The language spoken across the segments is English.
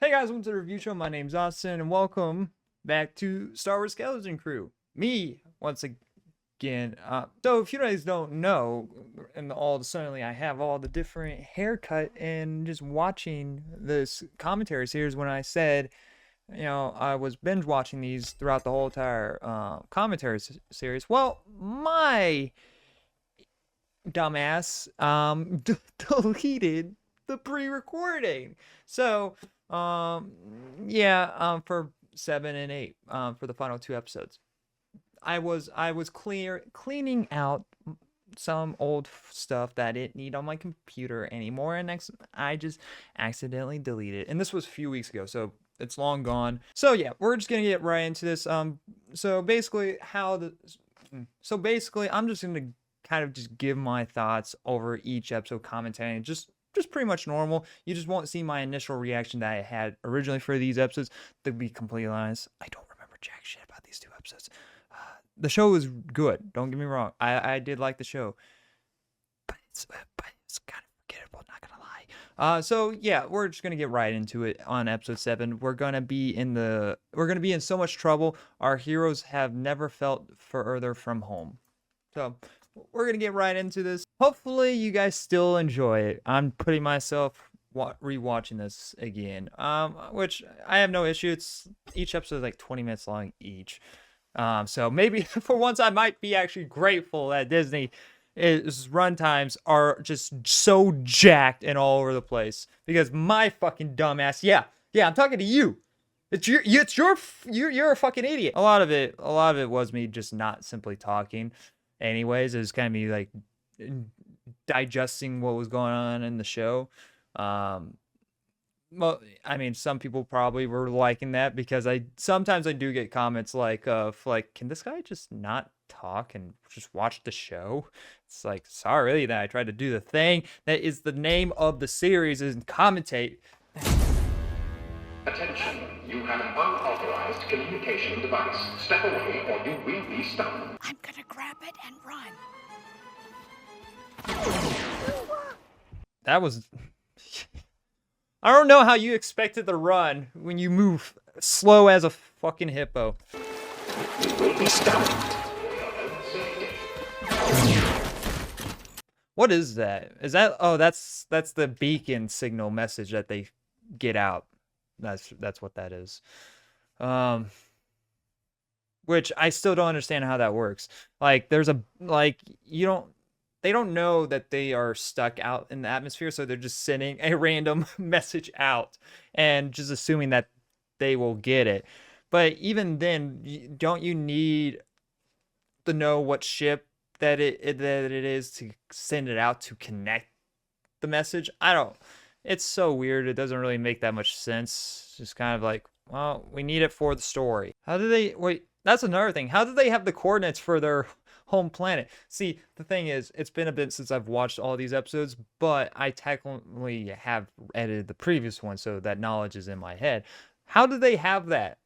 Hey guys, welcome to the review show. My name's Austin, and welcome back to Star Wars Skeleton Crew. Me, once again. So if you guys don't know, and all of a sudden I have all the different haircut and just watching this commentary series when I said, you know, I was binge watching these throughout the whole entire commentary series. Well, my dumbass deleted the pre-recording. So for 7 and 8 for the final 2 episodes, I was cleaning out some old stuff that I didn't need on my computer anymore, and I just accidentally deleted it. And this was a few weeks ago, so it's long gone. So yeah, we're just gonna get right into this. So basically I'm just gonna kind of just give my thoughts over each episode, commentating just pretty much normal. You just won't see my initial reaction that I had originally for these episodes. To be completely honest, I don't remember jack shit about these 2 episodes. The show is good, don't get me wrong. I did like the show, but it's kind of forgettable, not gonna lie. So yeah, we're just gonna get right into it on episode 7. We're gonna be in so much trouble. Our heroes have never felt further from home. So we're gonna get right into this. Hopefully you guys still enjoy it. I'm putting myself rewatching this again, which I have no issue. Each episode is like 20 minutes long each. So maybe for once I might be actually grateful that Disney's runtimes are just so jacked and all over the place, because my fucking dumbass, yeah, I'm talking to you. You're a fucking idiot. A lot of it was me just not simply talking. Anyways, it was kind of me like digesting what was going on in the show. Well, I mean, some people probably were liking that, because sometimes I do get comments like, can this guy just not talk and just watch the show? It's like, sorry that I tried to do the thing that is the name of the series and commentate. Attention, you have an unauthorized communication device. Step away or you will be stopped. I'm gonna grab it and run. That was... I don't know how you expected to run when you move slow as a fucking hippo. You will be stopped. What is that? Is that... Oh, that's the beacon signal message that they get out. That's what that is. Which I still don't understand how that works. Like, they don't know that they are stuck out in the atmosphere, so they're just sending a random message out and just assuming that they will get it. But even then, don't you need to know what ship that it is to send it out to connect the message? I don't. It's so weird. It doesn't really make that much sense. It's just kind of like, well, we need it for the story. How do they... Wait, that's another thing. How do they have the coordinates for their home planet? See, the thing is, it's been a bit since I've watched all these episodes, but I technically have edited the previous one, so that knowledge is in my head. How do they have that?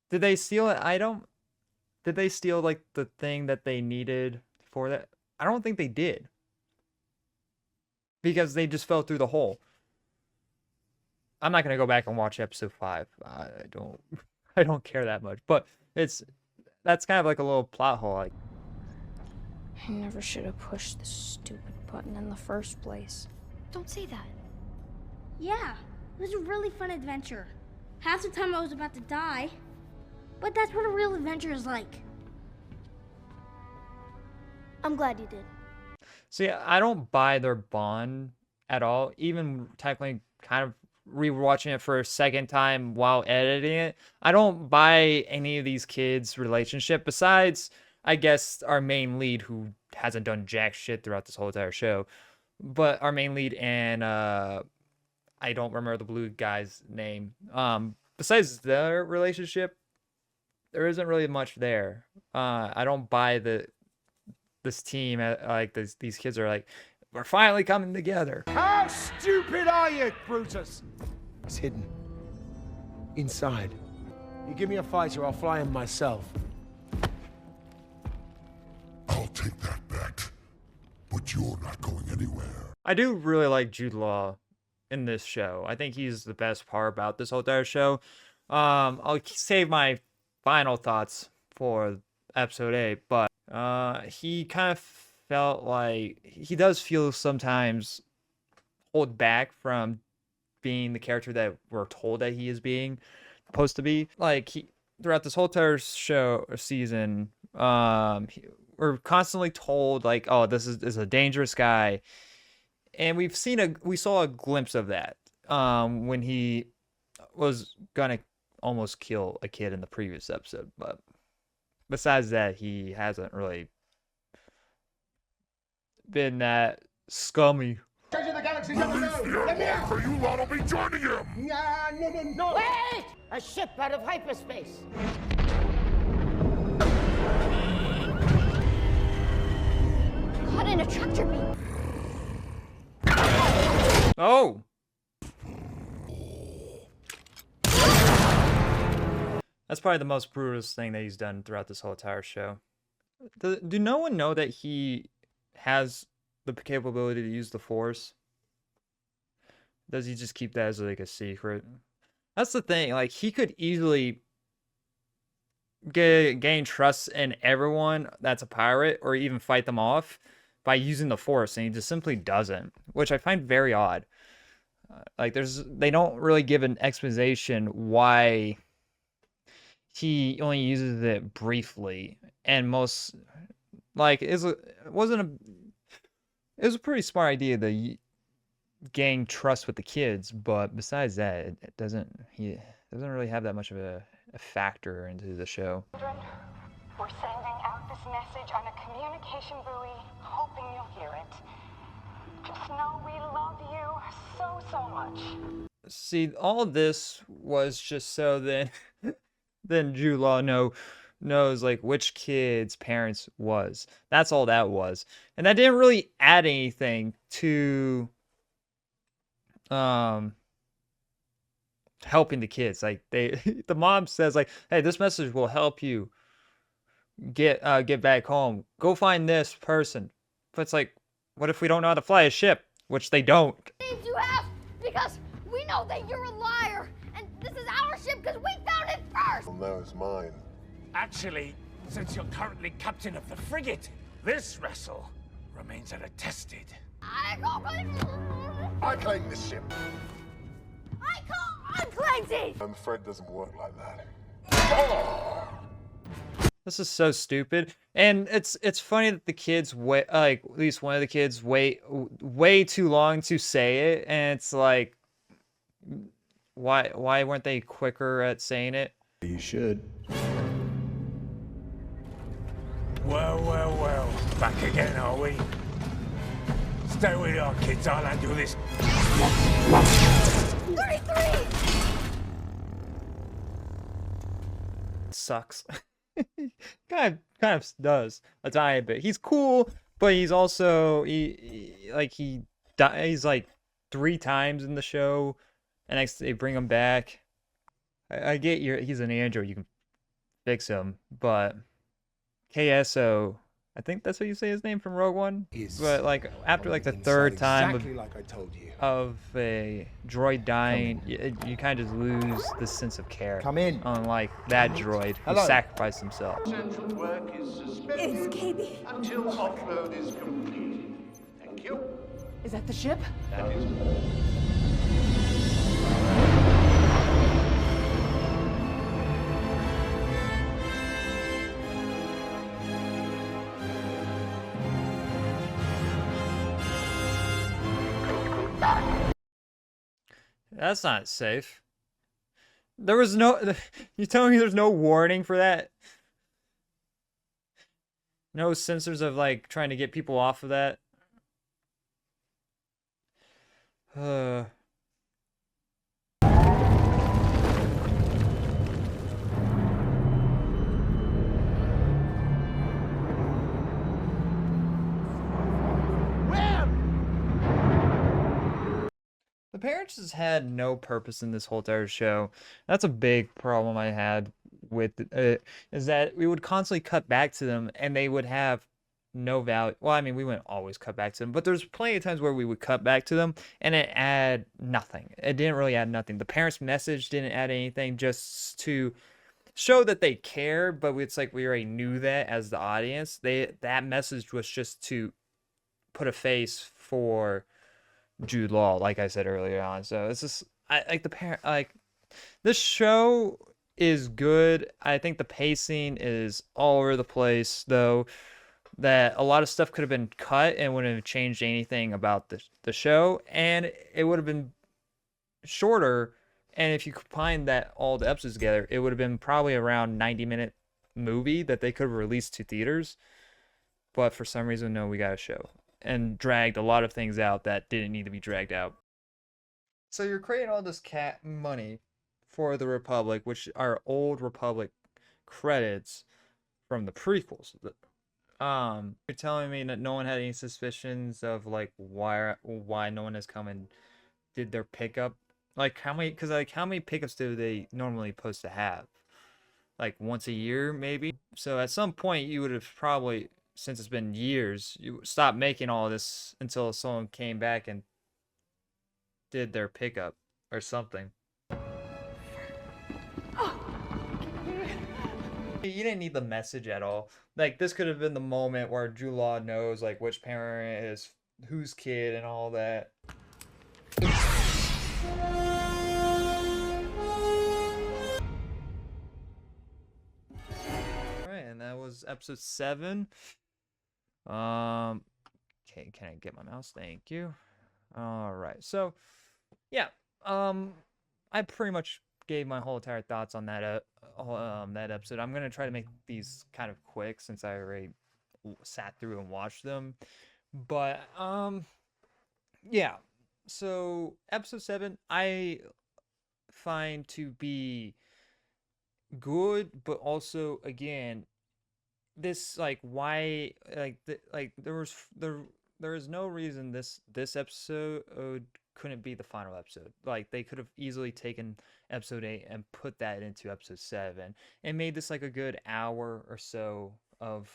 Did they steal an item? Did they steal, like, the thing that they needed for that? I don't think they did, because they just fell through the hole. I'm not gonna go back and watch episode 5. I don't care that much, but that's kind of like a little plot hole. Like, I never should have pushed this stupid button in the first place. Don't say that. Yeah, it was a really fun adventure. Half the time I was about to die, but that's what a real adventure is like. I'm glad you did. see, I don't buy their bond at all. Even technically, kind of rewatching it for a second time while editing it, I don't buy any of these kids' relationship, besides, I guess, our main lead, who hasn't done jack shit throughout this whole entire show. But our main lead and I don't remember the blue guy's name. Besides their relationship, there isn't really much there. I don't buy this team, like these kids are like, we're finally coming together. How stupid are you, Brutus? It's hidden. Inside. You give me a fighter, I'll fly him myself. I'll take that bet, but you're not going anywhere. I do really like Jude Law in this show. I think he's the best part about this whole entire show. I'll save my final thoughts for episode 8, but he kind of felt like he does feel sometimes hold back from being the character that we're told that he is being supposed to be. Like he throughout this whole entire show or season, we're constantly told like, oh, this is a dangerous guy, and we saw a glimpse of that when he was gonna almost kill a kid in the previous episode. But besides that, he hasn't really been that scummy. Treasure the galaxy's on the road! Let me out! For you lot will be joining him! No! Wait! A ship out of hyperspace. Caught in a tractor beam. Oh! That's probably the most brutal thing that he's done throughout this whole entire show. Do no one know that he has the capability to use the Force? Does he just keep that as like a secret? That's the thing. Like he could easily gain trust in everyone that's a pirate, or even fight them off by using the Force, and he just simply doesn't, which I find very odd. Like they don't really give an explanation why he only uses it briefly, and most like it was a pretty smart idea to gain trust with the kids, but besides that, he doesn't really have that much of a factor into the show. Children, we're sending out this message on a communication buoy, hoping you'll hear it. Just know we love you so much. See, all this was just so then Jude Law knows like which kid's parents was. That's all that was. And that didn't really add anything to helping the kids. Like the mom says like, hey, this message will help you get back home. Go find this person. But it's like, what if we don't know how to fly a ship? Which they don't. Names you have, because we know that you're a liar, and this is our ship because we found it first. Well, now it's mine. Actually, since you're currently captain of the frigate, this vessel remains unattested. I claim this ship. call unclaimed it. I'm afraid it doesn't work like that. This is so stupid, and it's funny that the kids wait, like at least one of the kids wait way too long to say it, and it's like, why weren't they quicker at saying it? You should. Well. Back again, are we? Stay with our kids, I'll handle this. 33! Sucks. kind of does a tiny bit. He's cool, but he's also he dies like 3 times in the show, and next they bring him back. I get he's an android, you can fix him, but KSO, I think that's what you say his name from Rogue One. But like after like the 3rd time Exactly like I told you. of a droid dying, you kind of just lose the sense of care. Come in. Unlike that droid who Hello. sacrificed himself. Central work is suspended It's KB. until offload is complete. Thank you. Is that the ship? That is. That's not safe. There was no... You telling me there's no warning for that? No sensors of, like, trying to get people off of that? The parents just had no purpose in this whole entire show. That's a big problem I had with it, is that we would constantly cut back to them, and they would have no value. Well, I mean, we wouldn't always cut back to them, but there's plenty of times where we would cut back to them and it add nothing. It didn't really add nothing. The parents' message didn't add anything, just to show that they care, but it's like we already knew that as the audience. That message was just to put a face for Jude Law, like I said earlier on. So it's just I like the parent like this show is good. I think the pacing is all over the place though. That a lot of stuff could have been cut and wouldn't have changed anything about the show, and it would have been shorter. And if you combine that all the episodes together, it would have been probably around 90-minute movie that they could have released to theaters. But for some reason, no, we got a show and dragged a lot of things out that didn't need to be dragged out. So you're creating all this cat money for the Republic, which are old Republic credits from the prequels. You're telling me that no one had any suspicions of like why no one has come and did their pickup? Like how many? Because like how many pickups do they normally supposed to have? Like once a year, maybe. So at some point you would have probably, since it's been years, you stopped making all this until someone came back and did their pickup or something. You didn't need the message at all. Like this could have been the moment where Jude Law knows like which parent is whose kid and all that. Alright, and that was episode 7. Okay, can I get my mouse? Thank you. Alright, so yeah, I pretty much gave my whole entire thoughts on that that episode. I'm gonna try to make these kind of quick since I already sat through and watched them. But yeah. So episode 7, I find to be good, but also again, this like why like there is no reason this episode couldn't be the final episode. Like they could have easily taken episode 8 and put that into episode 7 and made this like a good hour or so of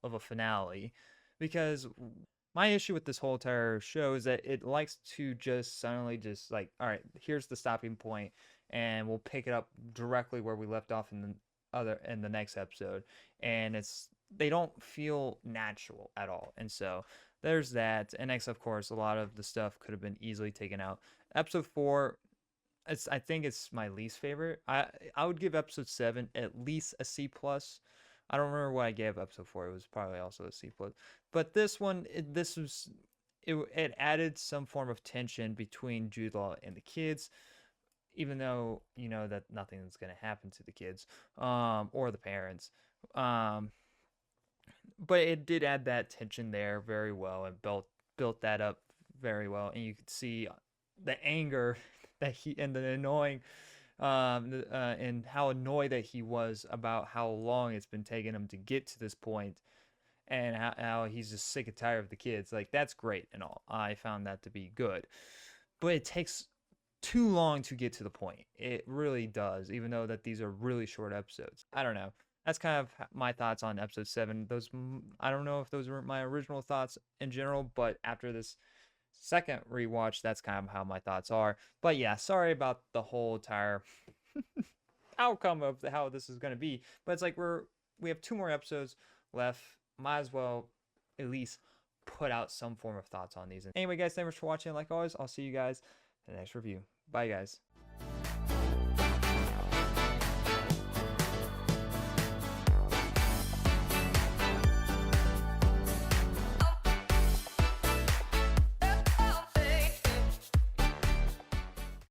a finale, because my issue with this whole entire show is that it likes to just suddenly just like, all right, here's the stopping point and we'll pick it up directly where we left off in the next episode, and they don't feel natural at all. And so there's that. And next, of course, a lot of the stuff could have been easily taken out. Episode 4, I think it's my least favorite. I would give episode 7 at least a C plus. I don't remember what I gave episode 4. It was probably also a C plus. But this one, it added some form of tension between Jude Law and the kids, even though you know that nothing's gonna happen to the kids, or the parents. But it did add that tension there very well and built that up very well, and you could see the anger that he and the annoying and how annoyed that he was about how long it's been taking him to get to this point, and how he's just sick and tired of the kids. Like that's great and all. I found that to be good, but it takes too long to get to the point. It really does, even though that these are really short episodes. I don't know. That's kind of my thoughts on episode 7. I don't know if those were my original thoughts in general, but after this second rewatch, that's kind of how my thoughts are. But yeah, sorry about the whole entire outcome of how this is going to be. But it's like we have 2 more episodes left. Might as well at least put out some form of thoughts on these. Anyway, guys, thanks for watching. Like always, I'll see you guys in the next review. Bye, guys.